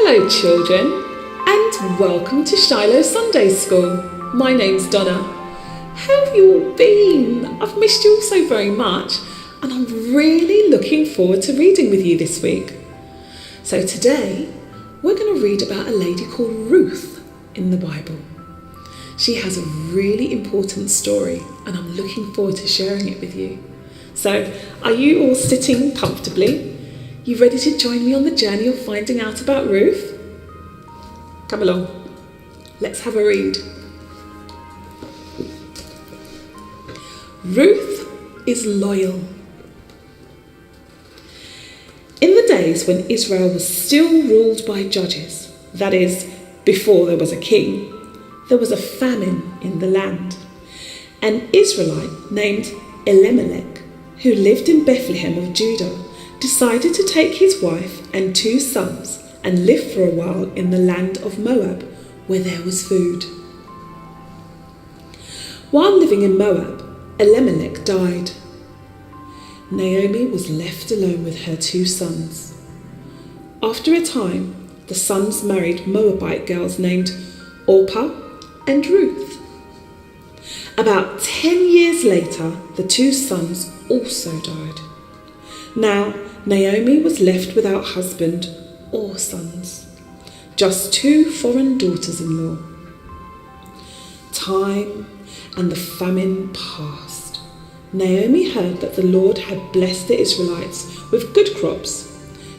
Hello children, and welcome to Shiloh Sunday School. My name's Donna. How have you all been? I've missed you all so very much, and I'm really looking forward to reading with you this week. So today, we're going to read about a lady called Ruth in the Bible. She has a really important story, and I'm looking forward to sharing it with you. So, are you all sitting comfortably? You ready to join me on the journey of finding out about Ruth? Come along, let's have a read. Ruth is loyal. In the days when Israel was still ruled by judges, that is, before there was a king, there was a famine in the land. An Israelite named Elimelech, who lived in Bethlehem of Judah, decided to take his wife and 2 sons and live for a while in the land of Moab, where there was food. While living in Moab, Elimelech died. Naomi was left alone with her 2 sons. After a time, the sons married Moabite girls named Orpah and Ruth. About 10 years later, the 2 sons also died. Now, Naomi was left without husband or sons, just 2 foreign daughters-in-law. Time and the famine passed. Naomi heard that the Lord had blessed the Israelites with good crops.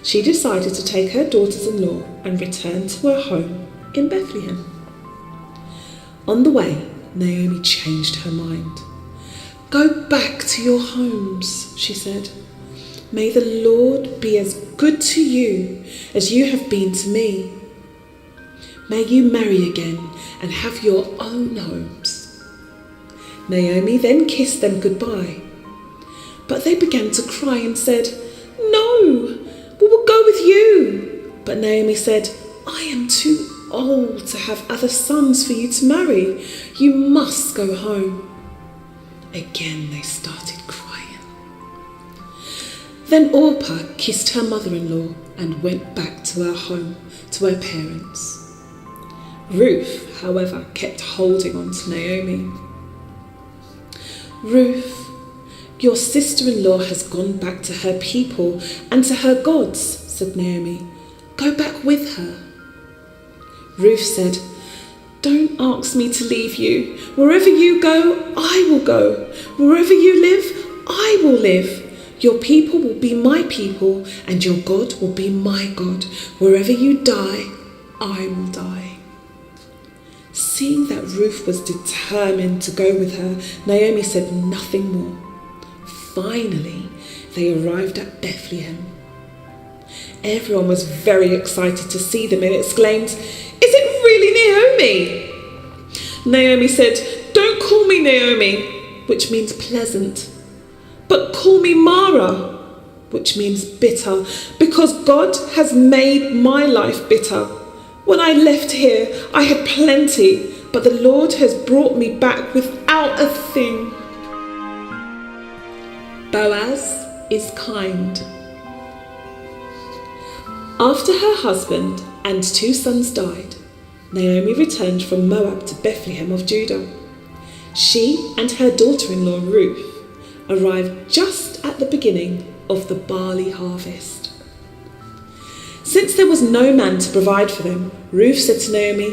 She decided to take her daughters-in-law and return to her home in Bethlehem. On the way, Naomi changed her mind. "Go back to your homes," she said. "May the Lord be as good to you as you have been to me. May you marry again and have your own homes." Naomi then kissed them goodbye. But they began to cry and said, "No, we will go with you." But Naomi said, "I am too old to have other sons for you to marry. You must go home." Again they started crying. Then Orpah kissed her mother-in-law and went back to her home, to her parents. Ruth, however, kept holding on to Naomi. "Ruth, your sister-in-law has gone back to her people and to her gods," said Naomi. "Go back with her." Ruth said, "Don't ask me to leave you. Wherever you go, I will go. Wherever you live, I will live. Your people will be my people, and your God will be my God. Wherever you die, I will die." Seeing that Ruth was determined to go with her, Naomi said nothing more. Finally, they arrived at Bethlehem. Everyone was very excited to see them and exclaimed, "Is it really Naomi?" Naomi said, "Don't call me Naomi," which means pleasant, "but call me Mara," which means bitter, because God has made my life bitter. When I left here, I had plenty, but the Lord has brought me back without a thing. Boaz is kind. After her husband and 2 sons died, Naomi returned from Moab to Bethlehem of Judah. She and her daughter-in-law Ruth arrived just at the beginning of the barley harvest. Since there was no man to provide for them, Ruth said to Naomi,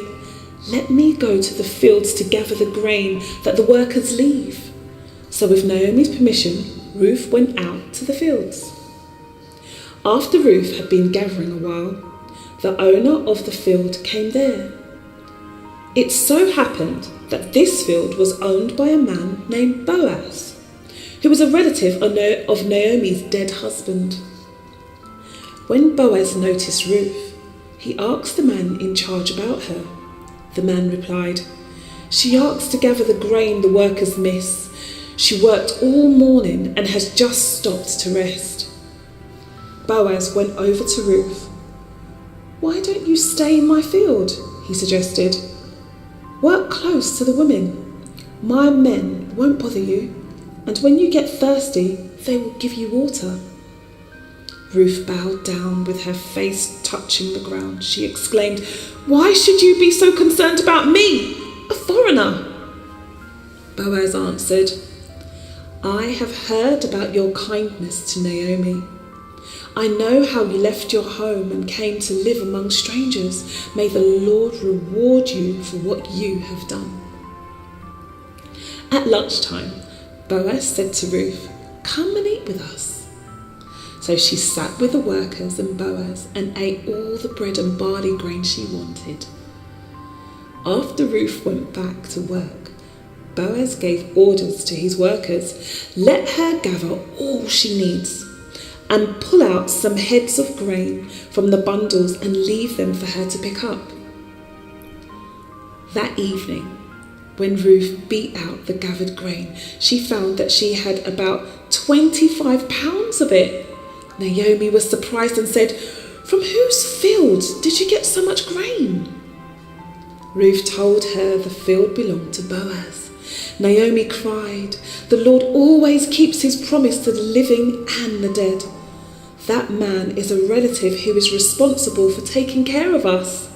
"Let me go to the fields to gather the grain that the workers leave." So with Naomi's permission, Ruth went out to the fields. After Ruth had been gathering a while, the owner of the field came there. It so happened that this field was owned by a man named Boaz, who was a relative of Naomi's dead husband. When Boaz noticed Ruth, he asked the man in charge about her. The man replied, "She asked to gather the grain the workers miss. She worked all morning and has just stopped to rest." Boaz went over to Ruth. "Why don't you stay in my field?" he suggested. "Work close to the women. My men won't bother you, and when you get thirsty, they will give you water." Ruth bowed down with her face touching the ground. She exclaimed, "Why should you be so concerned about me, a foreigner?" Boaz answered, "I have heard about your kindness to Naomi. I know how you left your home and came to live among strangers. May the Lord reward you for what you have done." At lunchtime, Boaz said to Ruth, "Come and eat with us." So she sat with the workers and Boaz and ate all the bread and barley grain she wanted. After Ruth went back to work, Boaz gave orders to his workers, "Let her gather all she needs and pull out some heads of grain from the bundles and leave them for her to pick up." That evening, when Ruth beat out the gathered grain, she found that she had about 25 pounds of it. Naomi was surprised and said, "From whose field did you get so much grain?" Ruth told her the field belonged to Boaz. Naomi cried, "The Lord always keeps his promise to the living and the dead. That man is a relative who is responsible for taking care of us."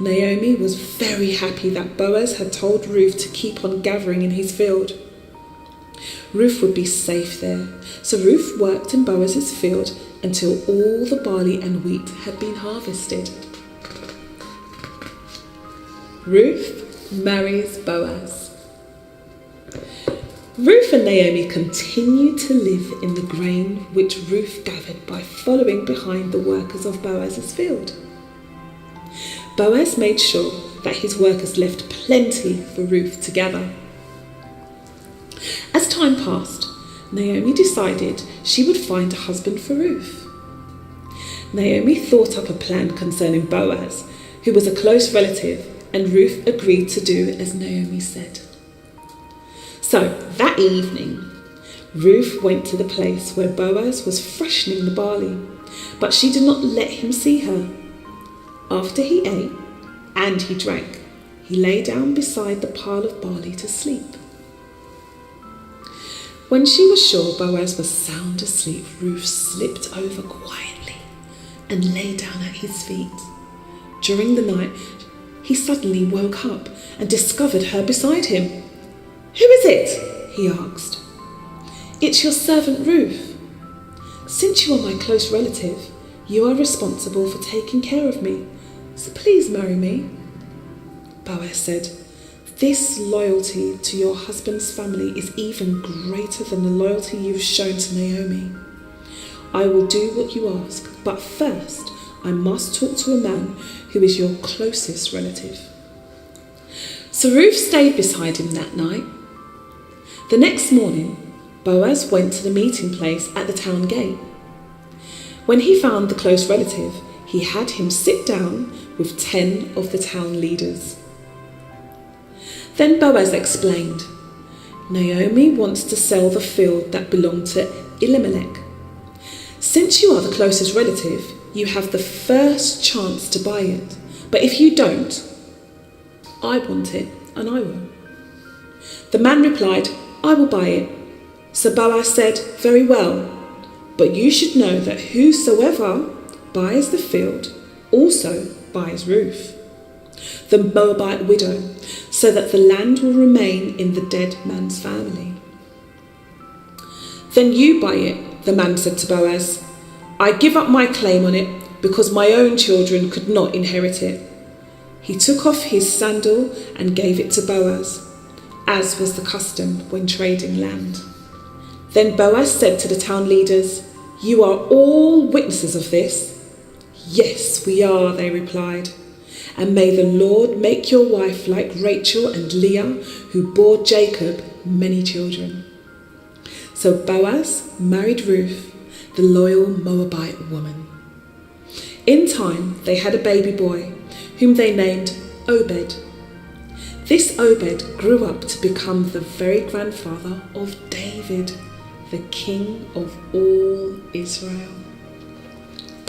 Naomi was very happy that Boaz had told Ruth to keep on gathering in his field. Ruth would be safe there, so Ruth worked in Boaz's field until all the barley and wheat had been harvested. Ruth marries Boaz. Ruth and Naomi continued to live in the grain which Ruth gathered by following behind the workers of Boaz's field. Boaz made sure that his workers left plenty for Ruth to gather. As time passed, Naomi decided she would find a husband for Ruth. Naomi thought up a plan concerning Boaz, who was a close relative, and Ruth agreed to do as Naomi said. So that evening, Ruth went to the place where Boaz was freshening the barley, but she did not let him see her. After he ate and he drank, he lay down beside the pile of barley to sleep. When she was sure Boaz was sound asleep, Ruth slipped over quietly and lay down at his feet. During the night, he suddenly woke up and discovered her beside him. "Who is it?" he asked. "It's your servant Ruth. Since you are my close relative, you are responsible for taking care of me, so please marry me." Boaz said, "This loyalty to your husband's family is even greater than the loyalty you've shown to Naomi. I will do what you ask, but first I must talk to a man who is your closest relative." So Ruth stayed beside him that night. The next morning, Boaz went to the meeting place at the town gate. When he found the close relative, he had him sit down with 10 of the town leaders. Then Boaz explained, "Naomi wants to sell the field that belonged to Elimelech. Since you are the closest relative, you have the first chance to buy it. But if you don't, I want it and I will." The man replied, "I will buy it." So Boaz said, "Very well, but you should know that whosoever buys the field also buys Ruth, the Moabite widow, so that the land will remain in the dead man's family." "Then you buy it," the man said to Boaz. "I give up my claim on it because my own children could not inherit it." He took off his sandal and gave it to Boaz, as was the custom when trading land. Then Boaz said to the town leaders, "You are all witnesses of this." "Yes, we are," they replied. "And may the Lord make your wife like Rachel and Leah, who bore Jacob many children." So Boaz married Ruth, the loyal Moabite woman. In time, they had a baby boy, whom they named Obed. This Obed grew up to become the very grandfather of David, the king of all Israel.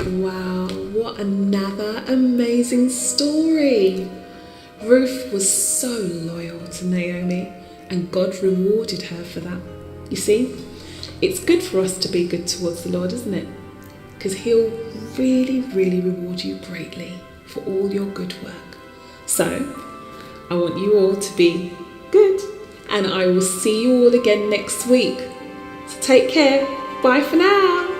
Wow, what another amazing story! Ruth was so loyal to Naomi, and God rewarded her for that. You see, it's good for us to be good towards the Lord, isn't it? because he'll really, really reward you greatly for all your good work. So, I want you all to be good, and I will see you all again next week. So take care. Bye for now.